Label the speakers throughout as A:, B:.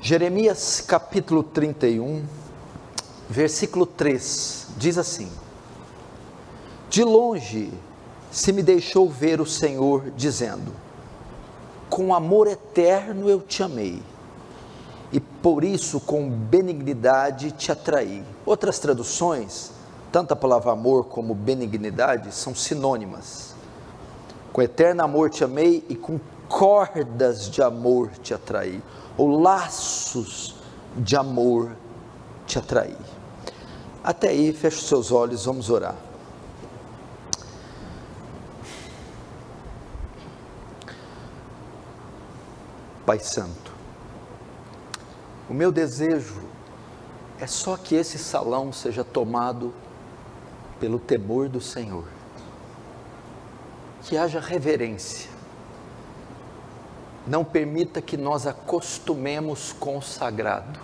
A: Jeremias capítulo 31, versículo 3, diz assim: de longe se me deixou ver o Senhor, dizendo: com amor eterno eu te amei, e por isso com benignidade te atraí. Outras traduções, tanto a palavra amor como benignidade são sinônimas. Com eterno amor te amei e com cordas de amor te atraí, ou laços de amor te atraí. Até aí, feche os seus olhos, vamos orar. Pai Santo, o meu desejo é só que esse salão seja tomado pelo temor do Senhor, que haja reverência. Não permita que nós acostumemos com o sagrado,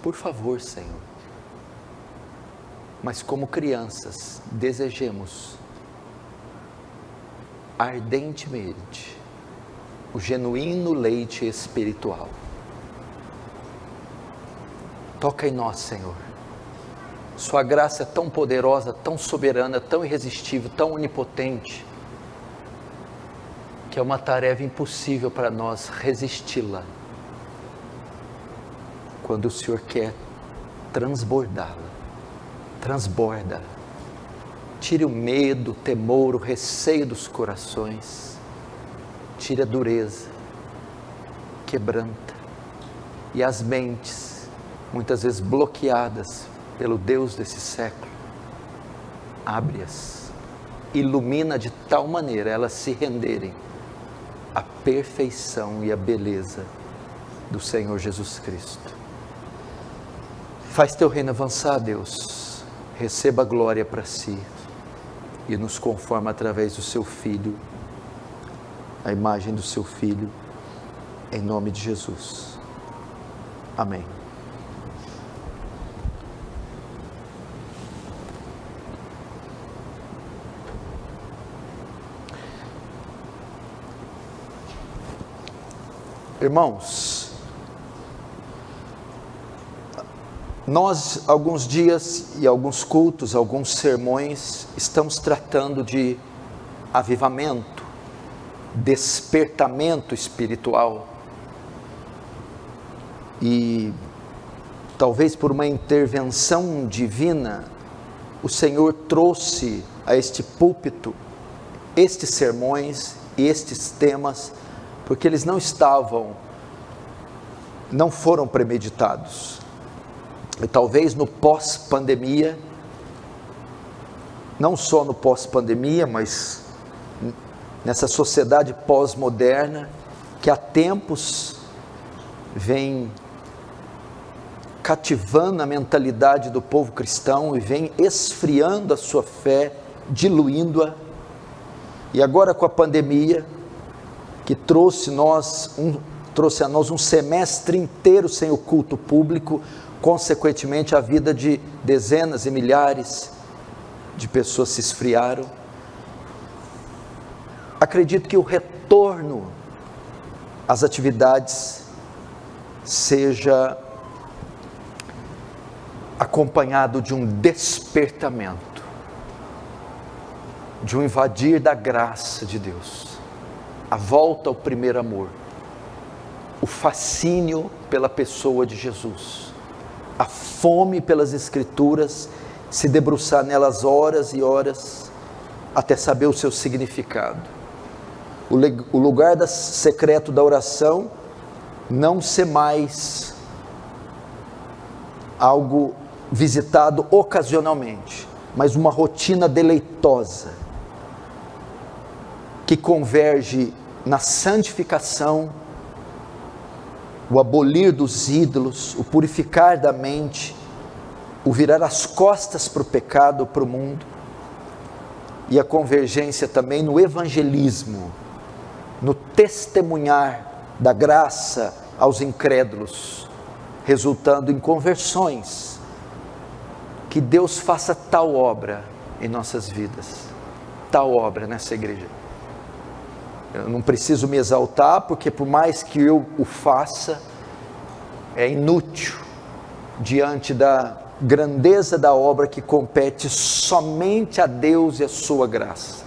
A: por favor, Senhor. Mas como crianças, desejemos ardentemente o genuíno leite espiritual. Toca em nós, Senhor. Sua graça é tão poderosa, tão soberana, tão irresistível, tão onipotente, que é uma tarefa impossível para nós resisti-la, quando o Senhor quer transbordá-la. Transborda, tire o medo, o temor, o receio dos corações, tire a dureza, quebranta, e as mentes, muitas vezes bloqueadas pelo Deus desse século, abre-as, ilumina de tal maneira elas se renderem à perfeição e à beleza do Senhor Jesus Cristo. Faz teu reino avançar, Deus. Receba a glória para si e nos conforma através do seu Filho, a imagem do seu Filho, em nome de Jesus. Amém. Irmãos, nós, alguns dias e alguns cultos, alguns sermões, estamos tratando de avivamento, despertamento espiritual. E talvez por uma intervenção divina, o Senhor trouxe a este púlpito estes sermões e estes temas, porque eles não foram premeditados. E talvez no pós-pandemia, não só no pós-pandemia, mas nessa sociedade pós-moderna, que há tempos vem cativando a mentalidade do povo cristão e vem esfriando a sua fé, diluindo-a. E agora com a pandemia, que trouxe a nós um semestre inteiro sem o culto público, consequentemente a vida de dezenas e milhares de pessoas se esfriaram. Acredito que o retorno às atividades seja acompanhado de um despertamento, de um invadir da graça de Deus, a volta ao primeiro amor, o fascínio pela pessoa de Jesus, a fome pelas Escrituras, se debruçar nelas horas e horas, até saber o seu significado. O lugar secreto da oração não ser mais algo visitado ocasionalmente, mas uma rotina deleitosa, que converge na santificação, o abolir dos ídolos, o purificar da mente, o virar as costas para o pecado, para o mundo, e a convergência também no evangelismo, no testemunhar da graça aos incrédulos, resultando em conversões. Que Deus faça tal obra em nossas vidas, tal obra nessa igreja. Eu não preciso me exaltar, porque por mais que eu o faça, é inútil diante da grandeza da obra que compete somente a Deus e a sua graça.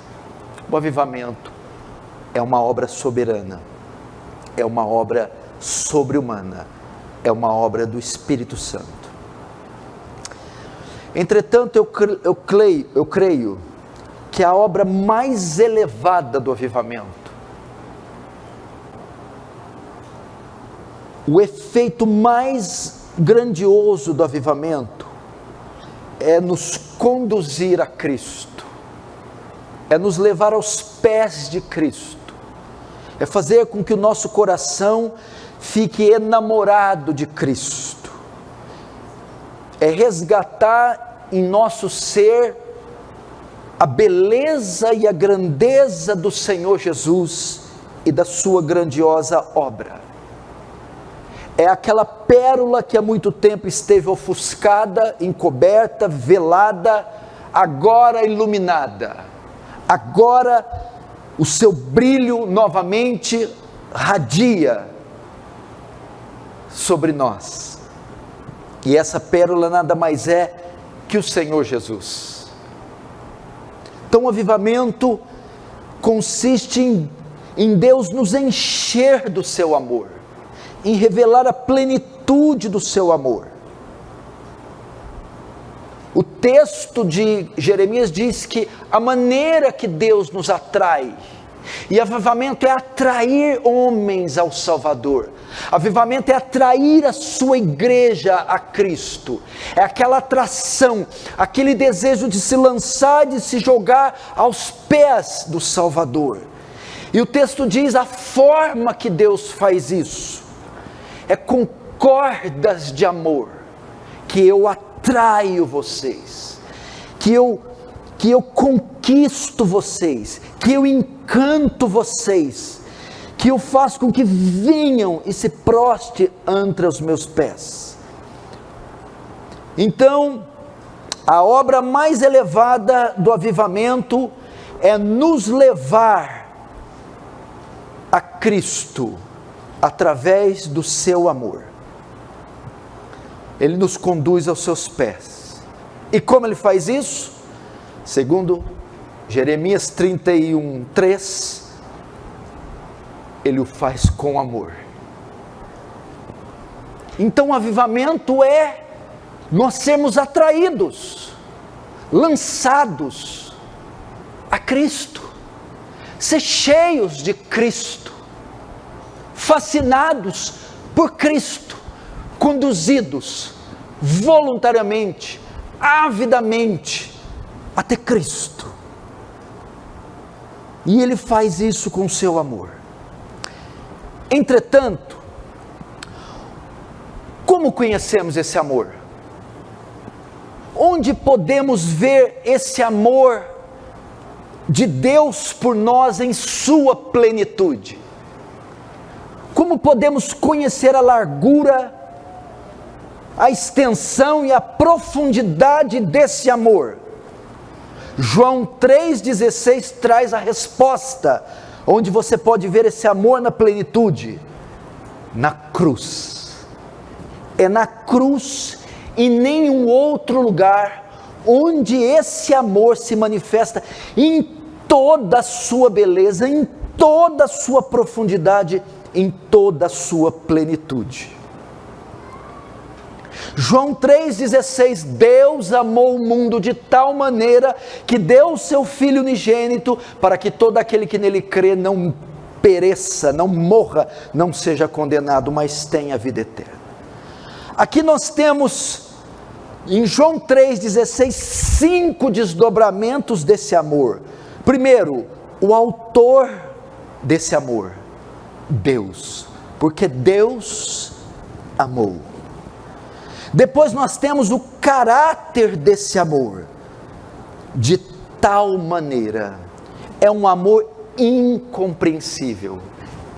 A: O avivamento é uma obra soberana, é uma obra sobre-humana, é uma obra do Espírito Santo. Entretanto, eu creio que a obra mais elevada do avivamento, o efeito mais grandioso do avivamento, é nos conduzir a Cristo, é nos levar aos pés de Cristo, é fazer com que o nosso coração fique enamorado de Cristo, é resgatar em nosso ser a beleza e a grandeza do Senhor Jesus e da sua grandiosa obra. É aquela pérola que há muito tempo esteve ofuscada, encoberta, velada, agora iluminada. Agora o seu brilho novamente radia sobre nós. E essa pérola nada mais é que o Senhor Jesus. Então o avivamento consiste em Deus nos encher do seu amor, em revelar a plenitude do seu amor. O texto de Jeremias diz que a maneira que Deus nos atrai, e avivamento é atrair homens ao Salvador, avivamento é atrair a sua igreja a Cristo, é aquela atração, aquele desejo de se lançar, de se jogar aos pés do Salvador. E o texto diz a forma que Deus faz isso, é com cordas de amor, que eu atraio vocês, que eu conquisto vocês, que eu encanto vocês, que eu faço com que venham e se prostre ante os meus pés. Então, a obra mais elevada do avivamento é nos levar a Cristo, através do seu amor. Ele nos conduz aos seus pés. E como ele faz isso? Segundo Jeremias 31:3, ele o faz com amor. Então o avivamento é nós sermos atraídos, lançados a Cristo, ser cheios de Cristo, fascinados por Cristo, conduzidos voluntariamente, avidamente até Cristo. E ele faz isso com o seu amor. Entretanto, como conhecemos esse amor? Onde podemos ver esse amor de Deus por nós em sua plenitude? Como podemos conhecer a largura, a extensão e a profundidade desse amor? João 3,16 traz a resposta, onde você pode ver esse amor na plenitude, na cruz. É na cruz e nenhum outro lugar onde esse amor se manifesta em toda a sua beleza, em toda a sua profundidade, em toda a sua plenitude. João 3,16, Deus amou o mundo de tal maneira que deu o seu Filho unigênito, para que todo aquele que nele crê não pereça, não morra, não seja condenado, mas tenha vida eterna. Aqui nós temos, em João 3,16, 5 desdobramentos desse amor. Primeiro, o autor desse amor, Deus, porque Deus amou. Depois nós temos o caráter desse amor, de tal maneira, é um amor incompreensível,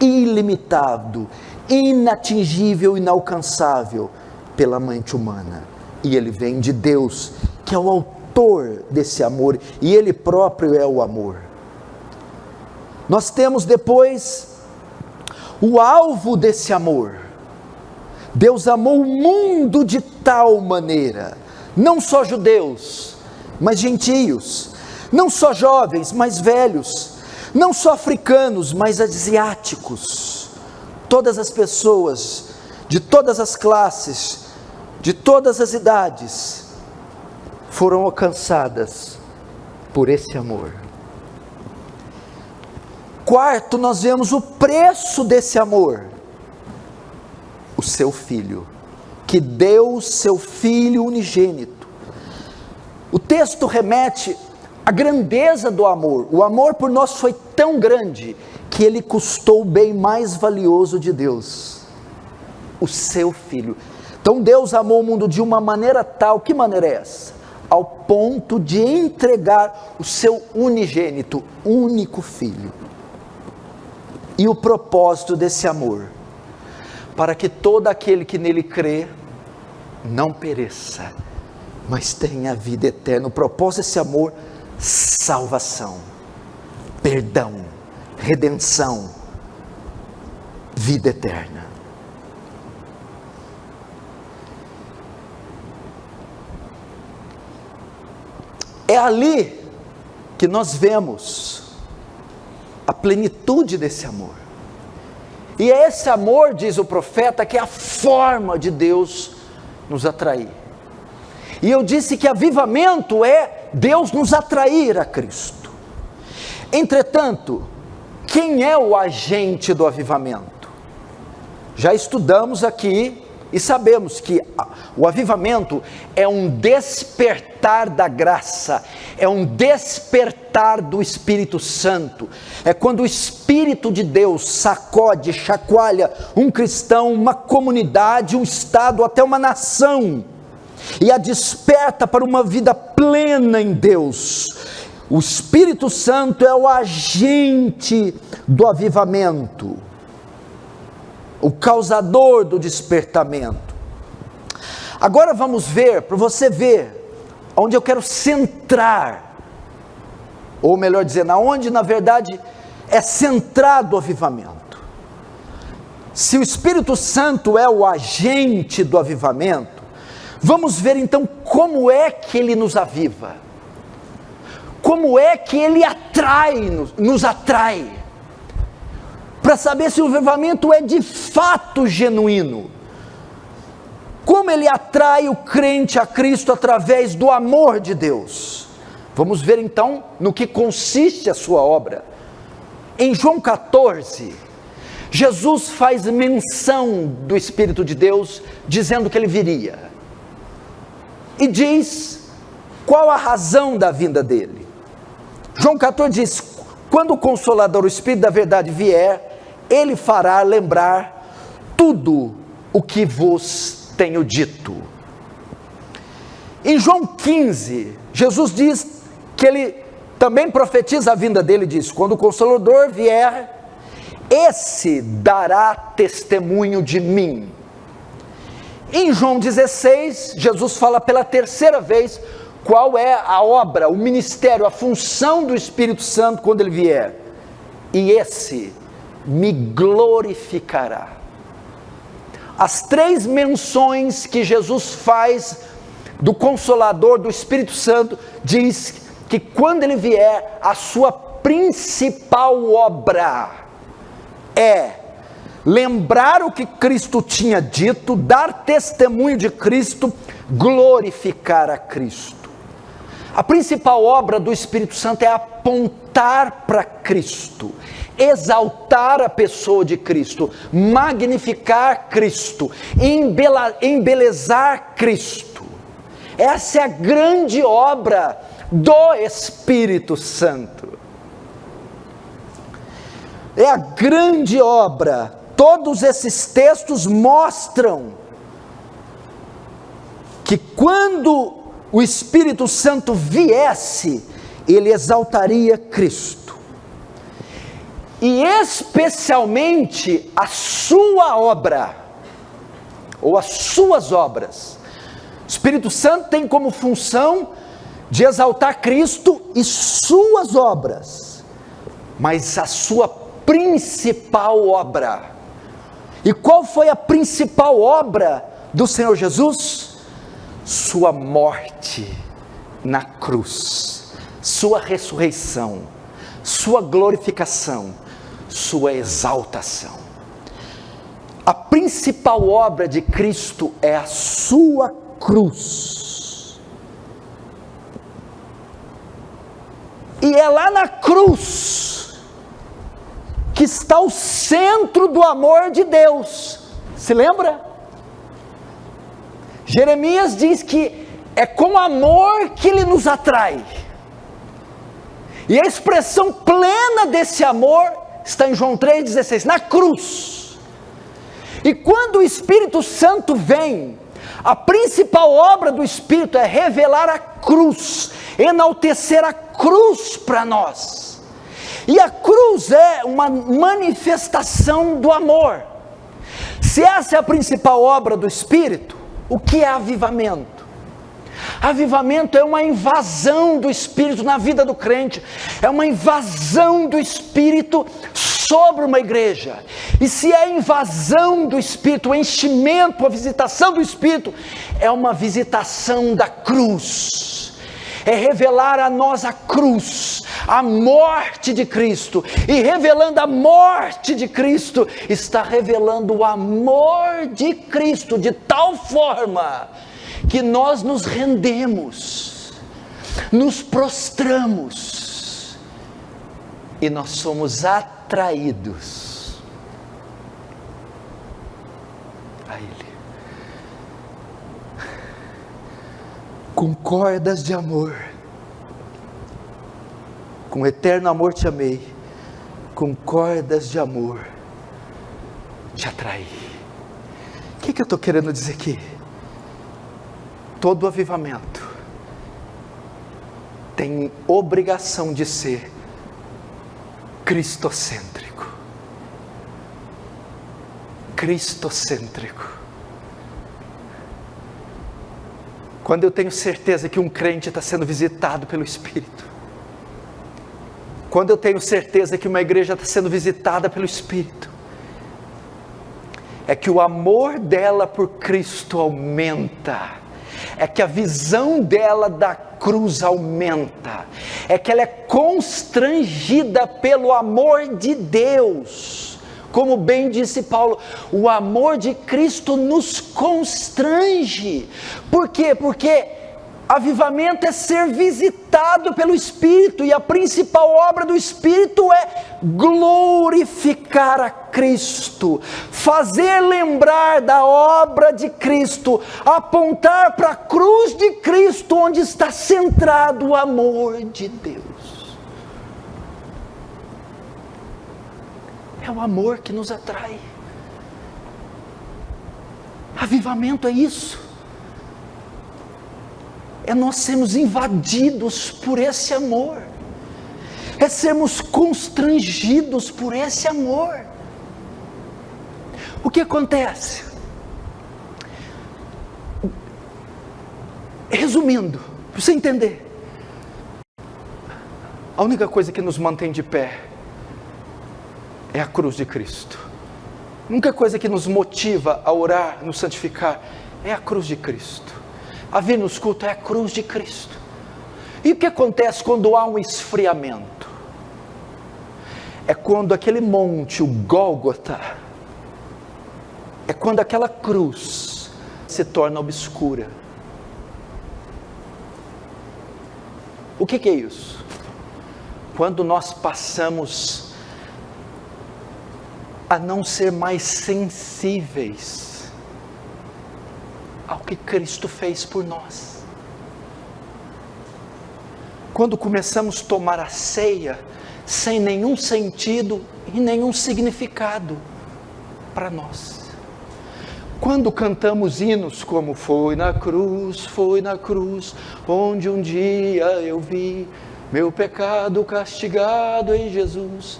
A: ilimitado, inatingível, inalcançável pela mente humana, e ele vem de Deus, que é o autor desse amor, e ele próprio é o amor. Nós temos depois o alvo desse amor, Deus amou o mundo de tal maneira, não só judeus, mas gentios, não só jovens, mas velhos, não só africanos, mas asiáticos, todas as pessoas, de todas as classes, de todas as idades, foram alcançadas por esse amor. Quarto, nós vemos o preço desse amor, o seu Filho, que deu o seu Filho unigênito. O texto remete à grandeza do amor. O amor por nós foi tão grande, que ele custou o bem mais valioso de Deus, o seu Filho. Então Deus amou o mundo de uma maneira tal, que maneira é essa? Ao ponto de entregar o seu unigênito, único Filho. E o propósito desse amor, para que todo aquele que nele crê, não pereça, mas tenha vida eterna. O propósito desse amor, salvação, perdão, redenção, vida eterna. É ali que nós vemos a plenitude desse amor. E é esse amor, diz o profeta, que é a forma de Deus nos atrair. E eu disse que avivamento é Deus nos atrair a Cristo. Entretanto, quem é o agente do avivamento? Já estudamos aqui e sabemos que o avivamento é um despertar da graça, é um despertar do Espírito Santo, é quando o Espírito de Deus sacode, chacoalha um cristão, uma comunidade, um estado, até uma nação, e a desperta para uma vida plena em Deus. O Espírito Santo é o agente do avivamento, o causador do despertamento. Agora vamos ver, para você ver, onde eu quero centrar, ou melhor dizendo, onde na verdade é centrado o avivamento. Se o Espírito Santo é o agente do avivamento, vamos ver então como é que ele nos aviva, como é que ele nos atrai, para saber se o avivamento é de fato genuíno. Como ele atrai o crente a Cristo através do amor de Deus. Vamos ver então no que consiste a sua obra. Em João 14, Jesus faz menção do Espírito de Deus, dizendo que ele viria. E diz qual a razão da vinda dele. João 14 diz: quando o Consolador, o Espírito da verdade vier, ele fará lembrar tudo o que vos tenho dito. Em João 15, Jesus diz que ele também profetiza a vinda dele, diz: quando o Consolador vier, esse dará testemunho de mim. Em João 16, Jesus fala pela terceira vez qual é a obra, o ministério, a função do Espírito Santo quando ele vier. E esse me glorificará. As três menções que Jesus faz do Consolador, do Espírito Santo, diz que quando ele vier, a sua principal obra é lembrar o que Cristo tinha dito, dar testemunho de Cristo, glorificar a Cristo. A principal obra do Espírito Santo é apontar para Cristo, exaltar a pessoa de Cristo, magnificar Cristo, embelezar Cristo. Essa é a grande obra do Espírito Santo. É a grande obra. Todos esses textos mostram que quando o Espírito Santo viesse, ele exaltaria Cristo. E especialmente a sua obra, ou as suas obras. O Espírito Santo tem como função de exaltar Cristo e suas obras, mas a sua principal obra E qual foi a principal obra do Senhor Jesus? Sua morte na cruz, sua ressurreição, sua glorificação, sua exaltação. A principal obra de Cristo é a sua cruz. E é lá na cruz que está o centro do amor de Deus. Se lembra? Jeremias diz que é com amor que Ele nos atrai. E a expressão plena desse amor está em João 3,16, na cruz. E quando o Espírito Santo vem, a principal obra do Espírito é revelar a cruz, enaltecer a cruz para nós. E a cruz é uma manifestação do amor. Se essa é a principal obra do Espírito, o que é avivamento? Avivamento é uma invasão do Espírito na vida do crente, é uma invasão do Espírito sobre uma igreja. E se é a invasão do Espírito, o enchimento, a visitação do Espírito, é uma visitação da cruz, é revelar a nós a cruz, a morte de Cristo, e revelando a morte de Cristo, está revelando o amor de Cristo, de tal forma que nós nos rendemos, nos prostramos, e nós somos atraídos a Ele, com cordas de amor. Com eterno amor te amei, com cordas de amor te atraí. O que eu estou querendo dizer aqui? Todo avivamento tem obrigação de ser cristocêntrico. Cristocêntrico. Quando eu tenho certeza que um crente está sendo visitado pelo Espírito, quando eu tenho certeza que uma igreja está sendo visitada pelo Espírito, é que o amor dela por Cristo aumenta, é que a visão dela da cruz aumenta, é que ela é constrangida pelo amor de Deus. Como bem disse Paulo, o amor de Cristo nos constrange. Por quê? Porque avivamento é ser visitado pelo Espírito, e a principal obra do Espírito é glorificar a Cristo, fazer lembrar da obra de Cristo, apontar para a cruz de Cristo, onde está centrado o amor de Deus. É o amor que nos atrai. Avivamento é isso. É nós sermos invadidos por esse amor, é sermos constrangidos por esse amor. O que acontece? Resumindo, para você entender, a única coisa que nos mantém de pé é a cruz de Cristo. A única coisa que nos motiva a orar, nos santificar, é a cruz de Cristo. A vir nos cultos é a cruz de Cristo. E o que acontece quando há um esfriamento? É quando aquele monte, o Gólgota, é quando aquela cruz se torna obscura. O que é isso? Quando nós passamos a não ser mais sensíveis ao que Cristo fez por nós. Quando começamos a tomar a ceia sem nenhum sentido e nenhum significado para nós. Quando cantamos hinos como foi na cruz, onde um dia eu vi meu pecado castigado em Jesus,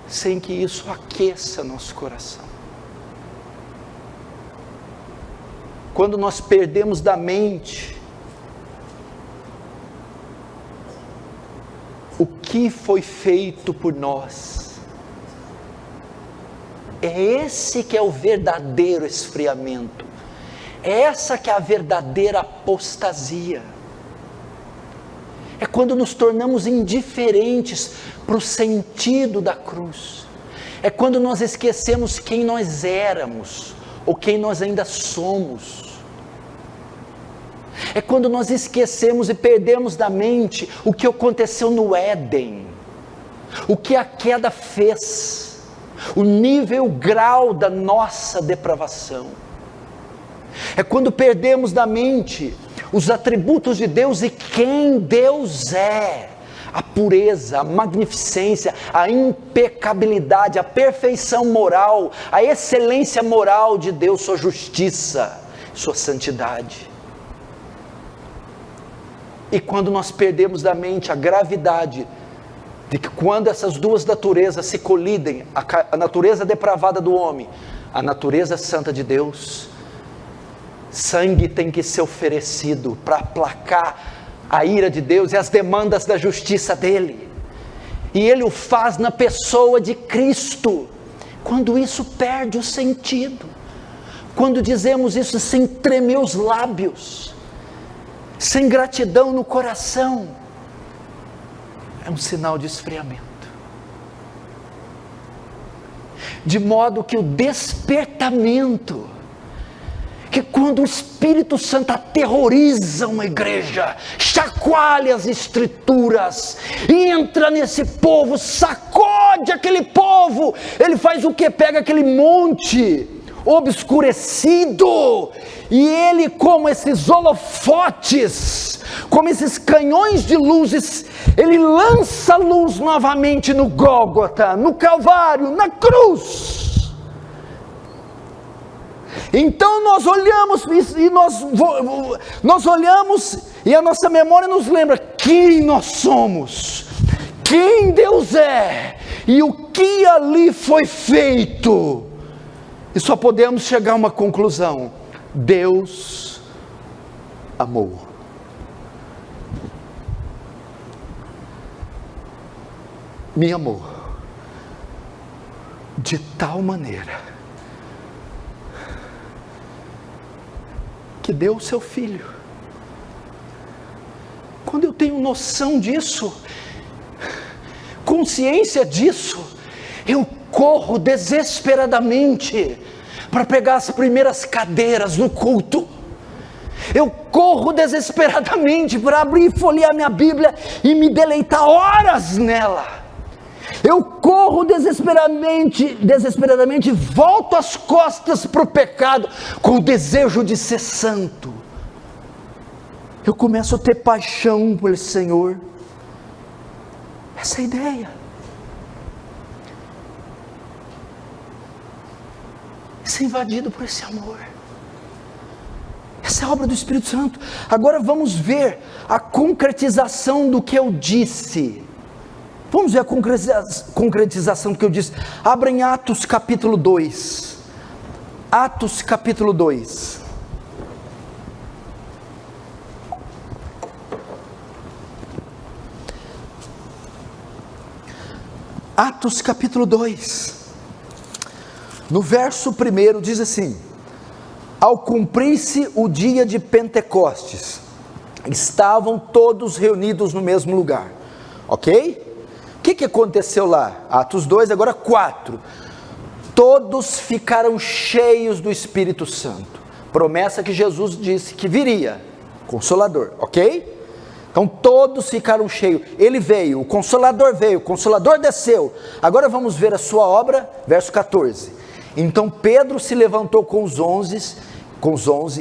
A: sem que isso aqueça nosso coração. Quando nós perdemos da mente o que foi feito por nós, É esse que é o verdadeiro esfriamento. É essa que é a verdadeira apostasia. É quando nos tornamos indiferentes para o sentido da cruz. É quando nós esquecemos quem nós éramos, ou quem nós ainda somos. É quando nós esquecemos e perdemos da mente o que aconteceu no Éden, o que a queda fez, o nível, o grau da nossa depravação. É quando perdemos da mente os atributos de Deus e quem Deus é, a pureza, a magnificência, a impecabilidade, a perfeição moral, a excelência moral de Deus, sua justiça, sua santidade. E quando nós perdemos da mente a gravidade de que quando essas duas naturezas se colidem, a natureza depravada do homem, a natureza santa de Deus, sangue tem que ser oferecido para aplacar a ira de Deus e as demandas da justiça dele, e ele o faz na pessoa de Cristo. Quando isso perde o sentido, quando dizemos isso sem tremer os lábios, sem gratidão no coração, é um sinal de esfriamento. De modo que o despertamento, que quando o Espírito Santo aterroriza uma igreja, chacoalha as escrituras, entra nesse povo, sacode aquele povo, ele faz o que? Pega aquele monte obscurecido, e ele, como esses holofotes, como esses canhões de luzes, ele lança luz novamente no Gólgota, no Calvário, na cruz. Então nós olhamos e nós olhamos, e a nossa memória nos lembra quem nós somos, quem Deus é, e o que ali foi feito, e só podemos chegar a uma conclusão: Deus amou. Me amou de tal maneira que deu o seu filho. Quando eu tenho noção disso, consciência disso, eu corro desesperadamente para pegar as primeiras cadeiras no culto. Eu corro desesperadamente para abrir e folhear minha Bíblia e me deleitar horas nela. Eu corro desesperadamente, volto as costas para o pecado, com o desejo de ser santo. Eu começo a ter paixão pelo Senhor. Essa é a ideia. Ser invadido por esse amor. Essa é a obra do Espírito Santo. Agora vamos ver a concretização do que eu disse. Vamos ver a concretização do que eu disse. Abra em Atos capítulo 2. Atos capítulo 2. Atos capítulo 2. No verso 1 diz assim: ao cumprir-se o dia de Pentecostes, estavam todos reunidos no mesmo lugar. Ok? O que aconteceu lá? Atos 2, agora 4. Todos ficaram cheios do Espírito Santo. Promessa que Jesus disse que viria. Consolador, ok? Então todos ficaram cheios. Ele veio, o Consolador veio, o Consolador desceu. Agora vamos ver a sua obra, verso 14. Então Pedro se levantou com os 11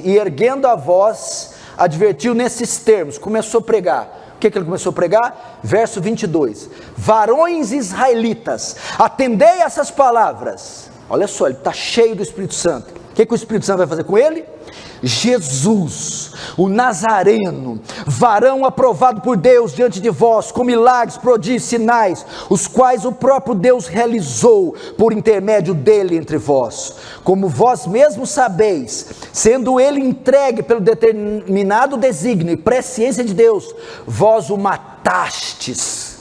A: e erguendo a voz, advertiu nesses termos, começou a pregar. O que ele começou a pregar? Verso 22. Varões israelitas, atendei essas palavras. Olha só, ele está cheio do Espírito Santo. O que o Espírito Santo vai fazer com ele? Jesus, o Nazareno, varão aprovado por Deus diante de vós, com milagres, prodígios, sinais, os quais o próprio Deus realizou por intermédio dele entre vós, como vós mesmos sabeis, sendo ele entregue pelo determinado desígnio e presciência de Deus, vós o matastes,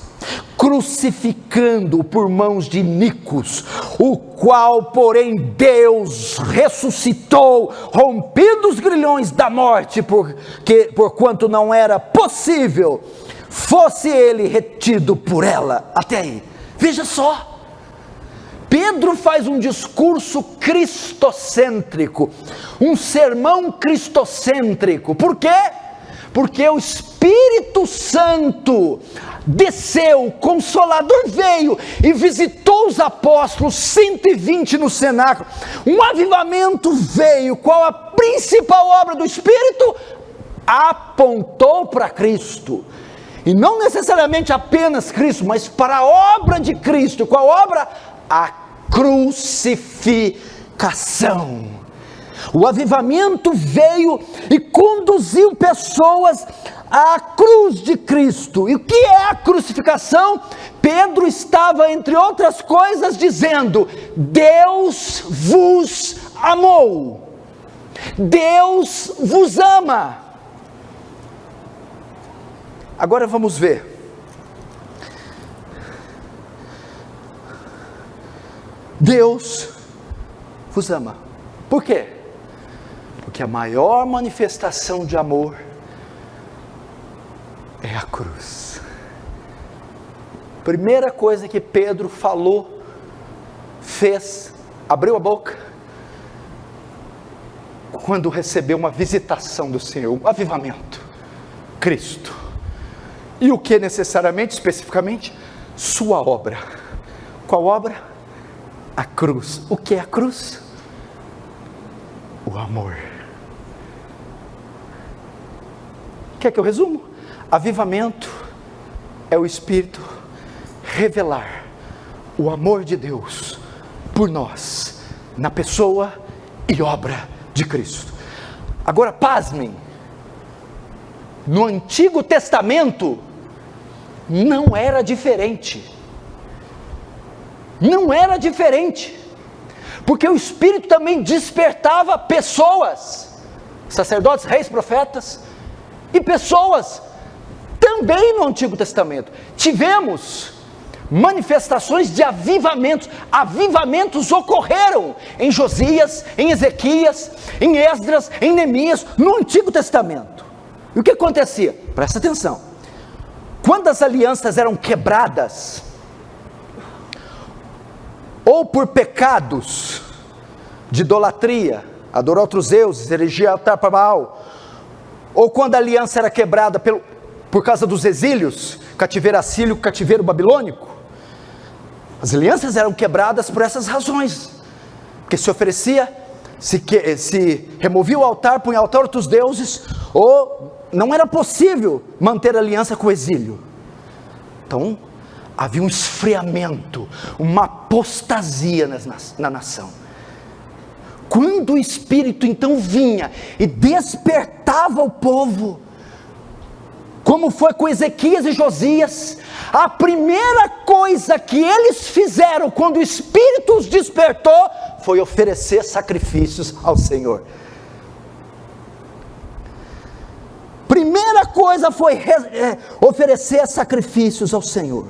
A: crucificando-o por mãos de iníquos, o qual, porém, Deus ressuscitou, rompendo os grilhões da morte, porquanto não era possível fosse ele retido por ela. Até aí, veja só, Pedro faz um discurso cristocêntrico, um sermão cristocêntrico. Por quê? Porque o Espírito Santo desceu, o Consolador veio e visitou os apóstolos, 120 no cenáculo, um avivamento veio. Qual a principal obra do Espírito? Apontou para Cristo, e não necessariamente apenas Cristo, mas para a obra de Cristo. Qual obra? A crucificação. O avivamento veio e conduziu pessoas à cruz de Cristo. E o que é a crucificação? Pedro estava, entre outras coisas, dizendo: Deus vos amou, Deus vos ama. Agora vamos ver. Deus vos ama. Por quê? Porque a maior manifestação de amor é a cruz. Primeira coisa que Pedro falou, fez, abriu a boca, quando recebeu uma visitação do Senhor, um avivamento, Cristo. E o que necessariamente, especificamente? Sua obra. Qual obra? A cruz. O que é a cruz? O amor. Quer que eu resumo? Avivamento é o Espírito revelar o amor de Deus por nós, na pessoa e obra de Cristo. Agora pasmem, no Antigo Testamento não era diferente. Não era diferente, porque o Espírito também despertava pessoas, sacerdotes, reis, profetas, e pessoas também no Antigo Testamento. Tivemos manifestações de avivamentos. Avivamentos ocorreram em Josias, em Ezequias, em Esdras, em Neemias, no Antigo Testamento. E o que acontecia? Presta atenção. Quando as alianças eram quebradas, ou por pecados de idolatria, adorar outros deuses, erigia altar para Baal, ou quando a aliança era quebrada por causa dos exílios, cativeiro assírio, cativeiro babilônico, as alianças eram quebradas por essas razões, porque se oferecia, se removia o altar, punha altar outros deuses, ou não era possível manter a aliança com o exílio. Então havia um esfriamento, uma apostasia na nação. Quando o Espírito então vinha e despertava o povo, como foi com Ezequias e Josias, a primeira coisa que eles fizeram quando o Espírito os despertou, foi oferecer sacrifícios ao Senhor. Primeira coisa foi oferecer sacrifícios ao Senhor.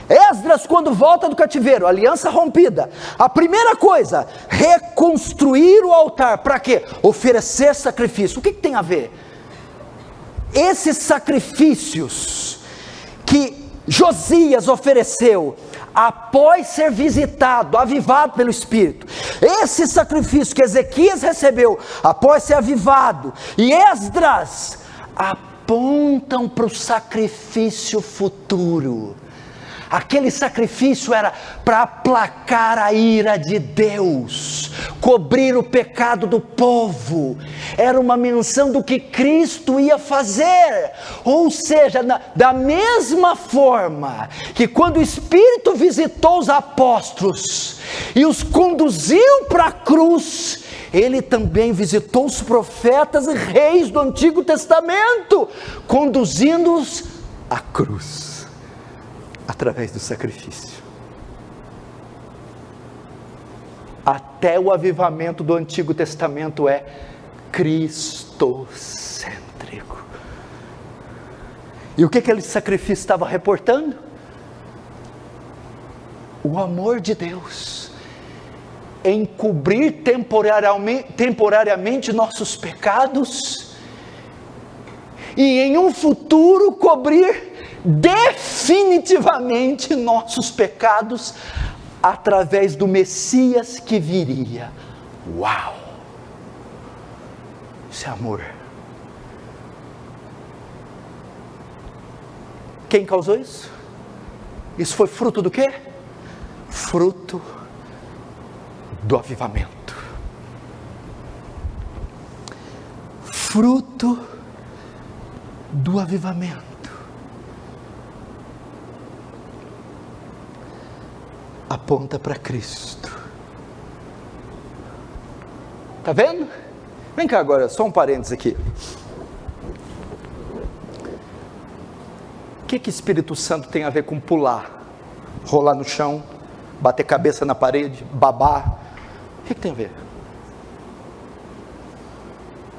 A: Esdras, quando volta do cativeiro, aliança rompida, a primeira coisa, reconstruir o altar. Para quê? Oferecer sacrifício. O que tem a ver? Esses sacrifícios que Josias ofereceu após ser visitado, avivado pelo Espírito, esse sacrifício que Ezequias recebeu após ser avivado, e Esdras, apontam para o sacrifício futuro. Aquele sacrifício era para aplacar a ira de Deus, cobrir o pecado do povo, era uma menção do que Cristo ia fazer. Ou seja, da mesma forma que quando o Espírito visitou os apóstolos e os conduziu para a cruz, Ele também visitou os profetas e reis do Antigo Testamento, conduzindo-os à cruz, através do sacrifício. Até o avivamento do Antigo Testamento é cristocêntrico. E o que aquele sacrifício estava reportando? o amor de Deus encobrir temporariamente nossos pecados e em um futuro cobrir definitivamente nossos pecados através do Messias que viria. Uau! Isso é amor. Quem causou isso? Isso foi fruto do quê? Fruto do avivamento. Fruto do avivamento. Aponta para Cristo. Está vendo? Vem cá agora, só um parênteses aqui. O que Espírito Santo tem a ver com pular? Rolar no chão, bater cabeça na parede, babar? O que tem a ver?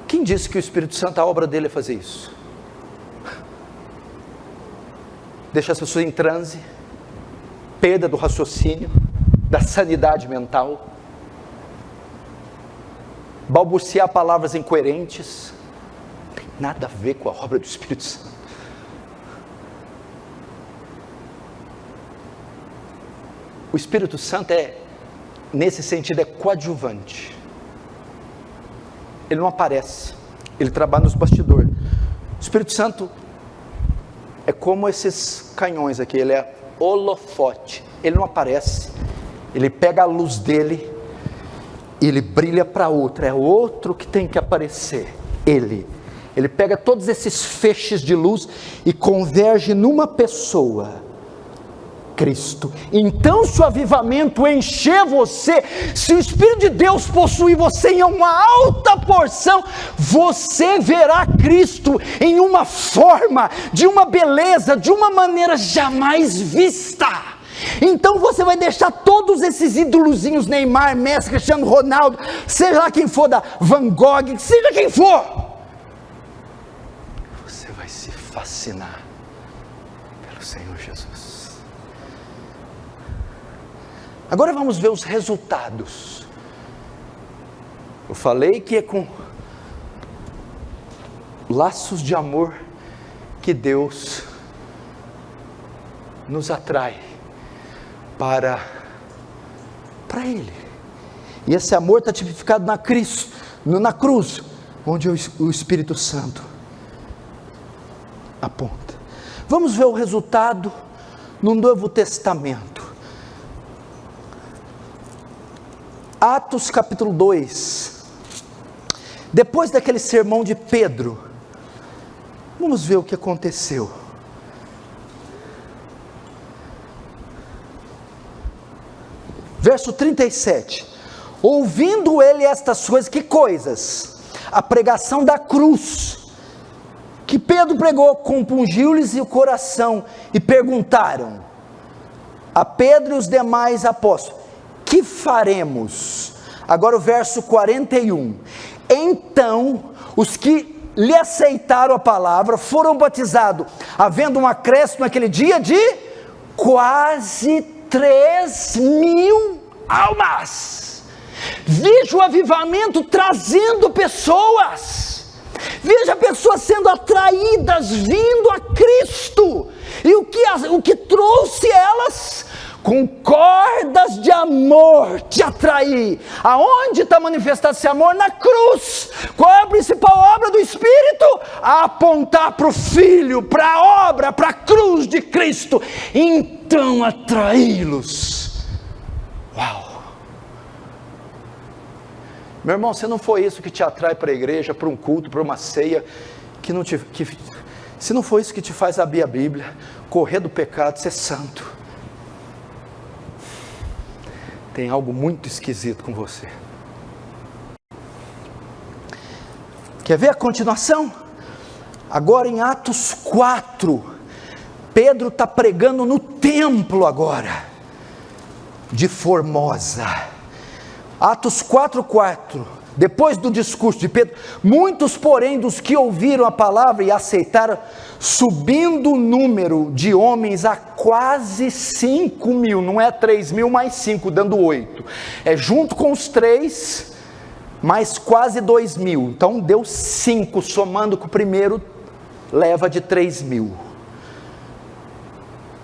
A: Quem disse que o Espírito Santo, a obra dele é fazer isso? Deixa as pessoas em transe, perda do raciocínio, da sanidade mental, balbuciar palavras incoerentes. Não tem nada a ver com a obra do Espírito Santo. O Espírito Santo nesse sentido, é coadjuvante. Ele não aparece, ele trabalha nos bastidores. O Espírito Santo é como esses canhões aqui, ele é holofote, ele não aparece, ele pega a luz dele e ele brilha para outro, é outro que tem que aparecer, ele pega todos esses feixes de luz e converge numa pessoa, Cristo. Então, se o avivamento encher você, se o Espírito de Deus possuir você em uma alta porção, você verá Cristo em uma forma, de uma beleza, de uma maneira jamais vista. Então você vai deixar todos esses ídolozinhos, Neymar, Messi, Cristiano Ronaldo, seja lá quem for, da Van Gogh, seja quem for, você vai se fascinar pelo Senhor Jesus. Agora vamos ver os resultados. Eu falei que é com laços de amor que Deus nos atrai para Ele. E esse amor está tipificado na cruz, onde o Espírito Santo aponta. Vamos ver o resultado no Novo Testamento. Atos capítulo 2, depois daquele sermão de Pedro, vamos ver o que aconteceu. Verso 37, ouvindo ele estas coisas, que coisas? A pregação da cruz, que Pedro pregou, compungiu-lhes o coração, e perguntaram a Pedro e os demais apóstolos: que faremos? Agora o verso 41, então os que lhe aceitaram a palavra foram batizados, havendo um acréscimo naquele dia de quase 3.000 almas. Veja o avivamento trazendo pessoas, veja pessoas sendo atraídas, vindo a Cristo, e o que trouxe elas? Com cordas de amor te atrair. Aonde está manifestado esse amor? Na cruz. Qual é a principal obra do Espírito? A apontar para o Filho, para a obra, para a cruz de Cristo. Então atraí-los. Uau! Meu irmão, se não foi isso que te atrai para a igreja, para um culto, para uma ceia, se não foi isso que te faz abrir a Bíblia, correr do pecado, ser santo, tem algo muito esquisito com você. Quer ver a continuação? Agora em Atos 4, Pedro está pregando no templo agora, de Formosa. Atos 4:4, depois do discurso de Pedro, muitos, porém, dos que ouviram a palavra e aceitaram, subindo o número de homens a quase 5.000, não é 3.000 mais 5, dando 8, é junto com os 3, mais quase 2.000, então deu 5, somando com o primeiro, leva de 3.000.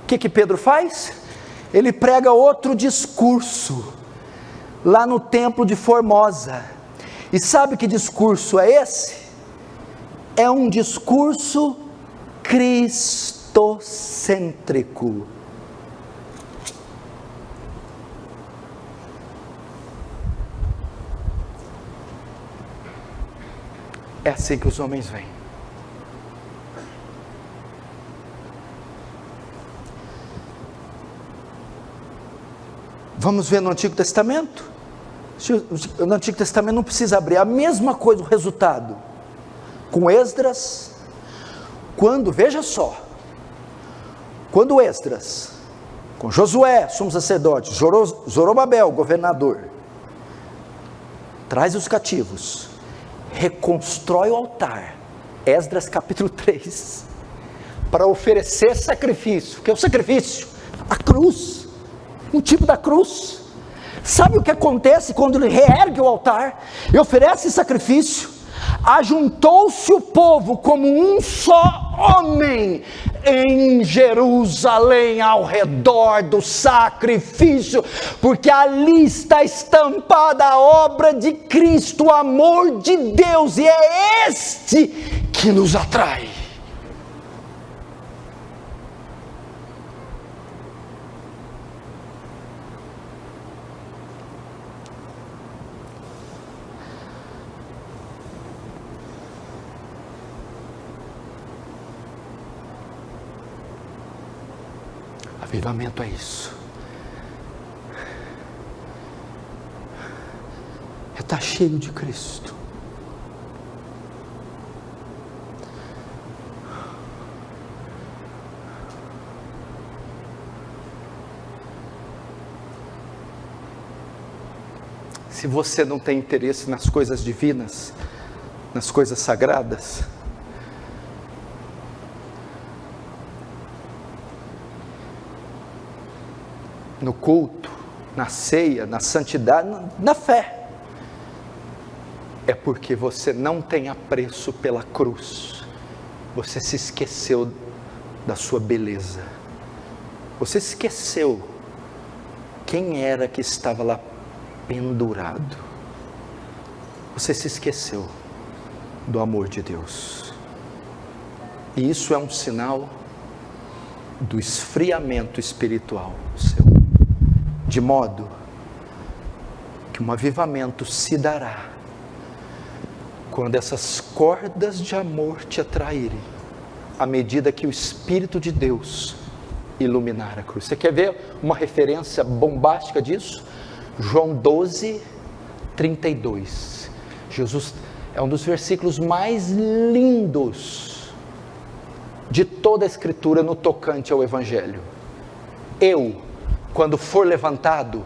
A: O que Pedro faz? Ele prega outro discurso, lá no templo de Formosa. E sabe que discurso é esse? É um discurso cristocêntrico. É assim que os homens vêm. Vamos ver no Antigo Testamento? No Antigo Testamento não precisa abrir, a mesma coisa, o resultado, com Esdras, veja só, quando Esdras, com Josué, sumo sacerdote, Zorobabel, governador, traz os cativos, reconstrói o altar, Esdras capítulo 3, para oferecer sacrifício, que é o sacrifício? A cruz, um tipo da cruz. Sabe o que acontece quando ele reergue o altar e oferece sacrifício? Ajuntou-se o povo como um só homem em Jerusalém, ao redor do sacrifício, porque ali está estampada a obra de Cristo, o amor de Deus, e é este que nos atrai. Avivamento é isso. É estar cheio de Cristo. Se você não tem interesse nas coisas divinas, nas coisas sagradas, no culto, na ceia, na santidade, na fé, é porque você não tem apreço pela cruz, você se esqueceu da sua beleza, você se esqueceu quem era que estava lá pendurado, você se esqueceu do amor de Deus, e isso é um sinal do esfriamento espiritual seu. De modo que um avivamento se dará quando essas cordas de amor te atraírem, à medida que o Espírito de Deus iluminar a cruz. Você quer ver uma referência bombástica disso? João 12, 32. Jesus é um dos versículos mais lindos de toda a Escritura no tocante ao Evangelho. Quando for levantado,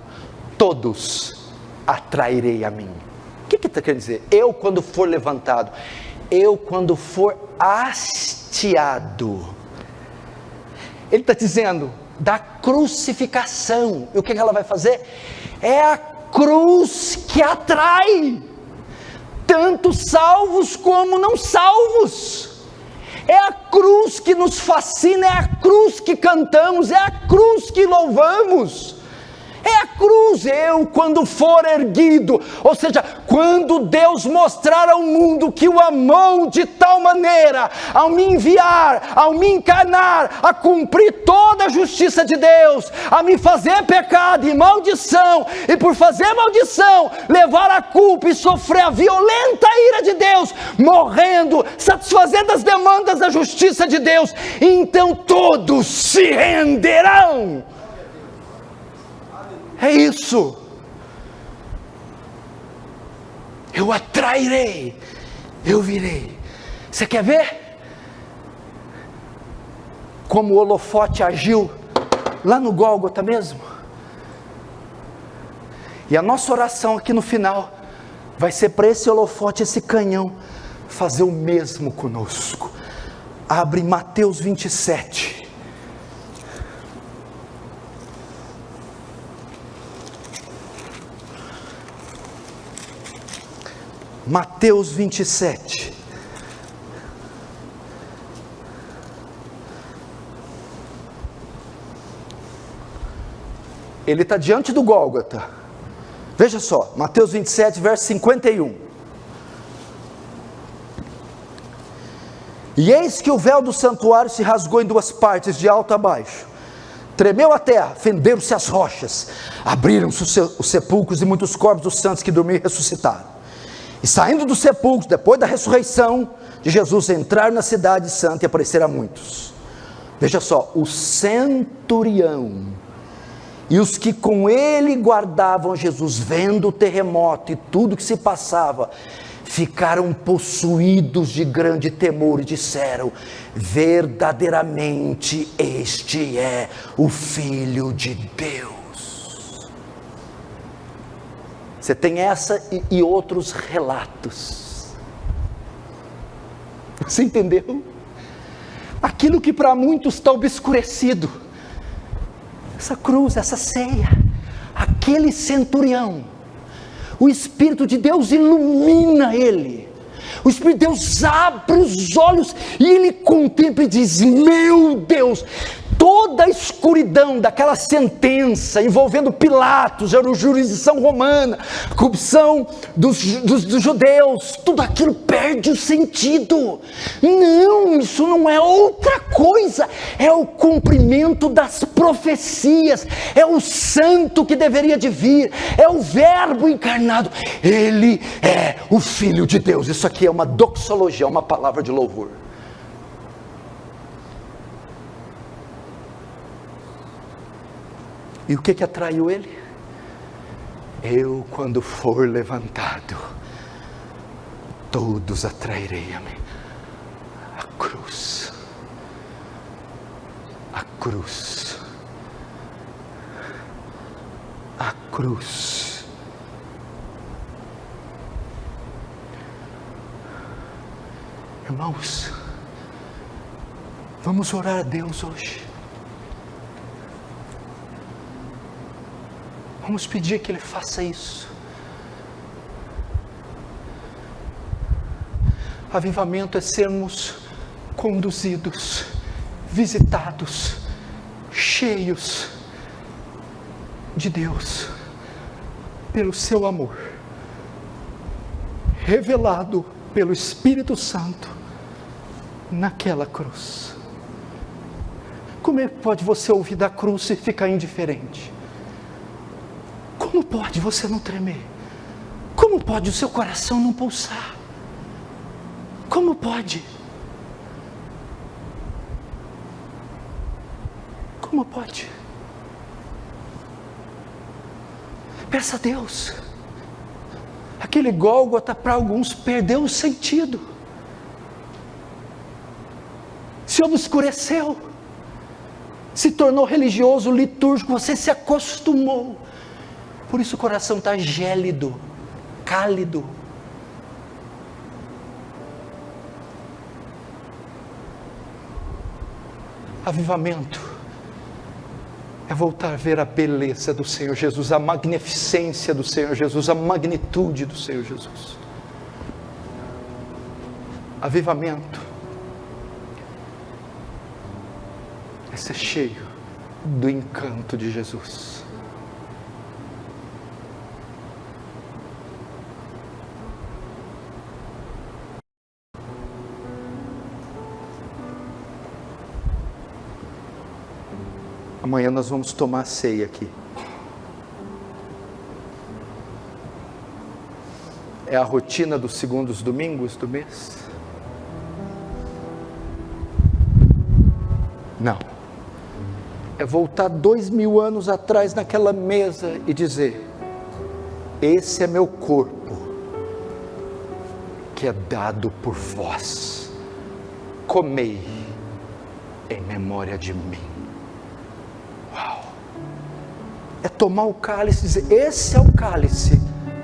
A: todos atrairei a mim. O que está querendo dizer? Eu quando for levantado, eu quando for hasteado. Ele está dizendo da crucificação. E o que ela vai fazer? É a cruz que atrai, tanto salvos como não salvos. É a cruz que nos fascina, é a cruz que cantamos, é a cruz que louvamos, é a cruz. Eu quando for erguido, ou seja, quando Deus mostrar ao mundo que o amou de tal maneira, ao me enviar, ao me encarnar, a cumprir toda a justiça de Deus, a me fazer pecado e maldição, e por fazer maldição, levar a culpa e sofrer a violenta ira de Deus, morrendo, satisfazendo as demandas da justiça de Deus, então todos se renderão. É isso. Eu atrairei, eu virei. Você quer ver como o holofote agiu lá no Gólgota mesmo? E a nossa oração aqui no final vai ser para esse holofote, esse canhão, fazer o mesmo conosco. Abre Mateus 27. Mateus 27. Ele está diante do Gólgota. Veja só, Mateus 27, verso 51. E eis que o véu do santuário se rasgou em duas partes, de alto a baixo. Tremeu a terra, fenderam-se as rochas, abriram-se os sepulcros e muitos corpos dos santos que dormiam ressuscitaram. E saindo dos sepulcros, depois da ressurreição de Jesus, entraram na cidade santa e apareceram a muitos. Veja só, o centurião e os que com ele guardavam Jesus, vendo o terremoto e tudo que se passava, ficaram possuídos de grande temor e disseram: verdadeiramente este é o Filho de Deus. Você tem essa e outros relatos. Você entendeu? Aquilo que para muitos está obscurecido, essa cruz, essa ceia, aquele centurião, o Espírito de Deus ilumina ele, o Espírito de Deus abre os olhos e ele contempla e diz: meu Deus, toda a escuridão daquela sentença envolvendo Pilatos, era uma jurisdição romana, corrupção dos judeus, tudo aquilo perde o sentido. Não, isso não é outra coisa, é o cumprimento das profecias, é o santo que deveria de vir, é o verbo encarnado, ele é o Filho de Deus. Isso aqui é uma doxologia, uma palavra de louvor. E o que atraiu ele? Eu, quando for levantado, todos atrairei a mim. A cruz. A cruz. A cruz. Irmãos, vamos orar a Deus hoje. Vamos pedir que Ele faça isso. Avivamento é sermos conduzidos, visitados, cheios de Deus, pelo seu amor, revelado pelo Espírito Santo, naquela cruz. Como é que pode você ouvir da cruz e ficar indiferente? Como pode você não tremer? Como pode o seu coração não pulsar? Como pode? Como pode? Peça a Deus. Aquele Gólgota para alguns perdeu o sentido, se obscureceu, se tornou religioso, litúrgico, você se acostumou. Por isso o coração está gélido, cálido. Avivamento é voltar a ver a beleza do Senhor Jesus, a magnificência do Senhor Jesus, a magnitude do Senhor Jesus. Avivamento é ser cheio do encanto de Jesus. Amanhã nós vamos tomar ceia aqui. É a rotina dos segundos domingos do mês? Não. É voltar 2000 anos atrás naquela mesa e dizer: esse é meu corpo, que é dado por vós. Comei em memória de mim. Uau! É tomar o cálice e dizer: esse é o cálice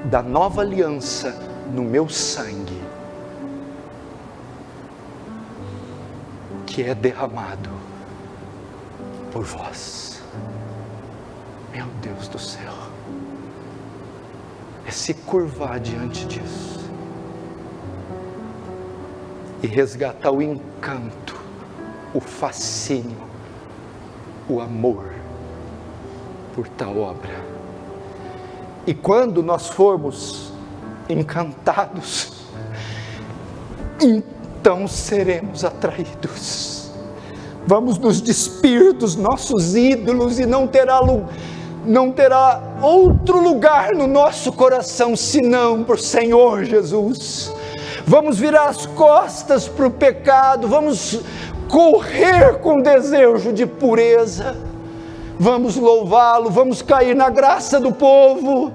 A: da nova aliança no meu sangue, que é derramado por vós. Meu Deus do céu, é se curvar diante disso e resgatar o encanto, o fascínio, o amor por tal obra. E quando nós formos encantados, então seremos atraídos. Vamos nos despir dos nossos ídolos e não terá outro lugar no nosso coração senão para o Senhor Jesus. Vamos virar as costas para o pecado, vamos correr com desejo de pureza, vamos louvá-lo, vamos cair na graça do povo,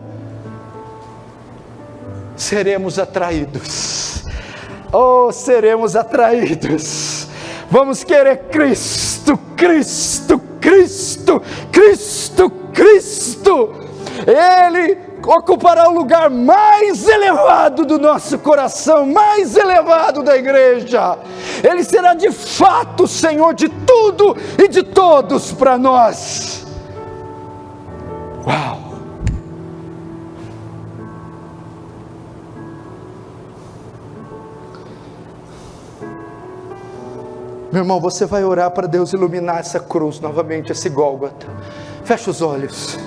A: seremos atraídos, seremos atraídos, vamos querer Cristo, Cristo, Cristo, Cristo, Cristo. Ele ocupará o lugar mais elevado do nosso coração, mais elevado da igreja. Ele será de fato o Senhor de tudo e de todos para nós. Uau! Meu irmão, você vai orar para Deus iluminar essa cruz novamente, esse Gólgota. Fecha os olhos.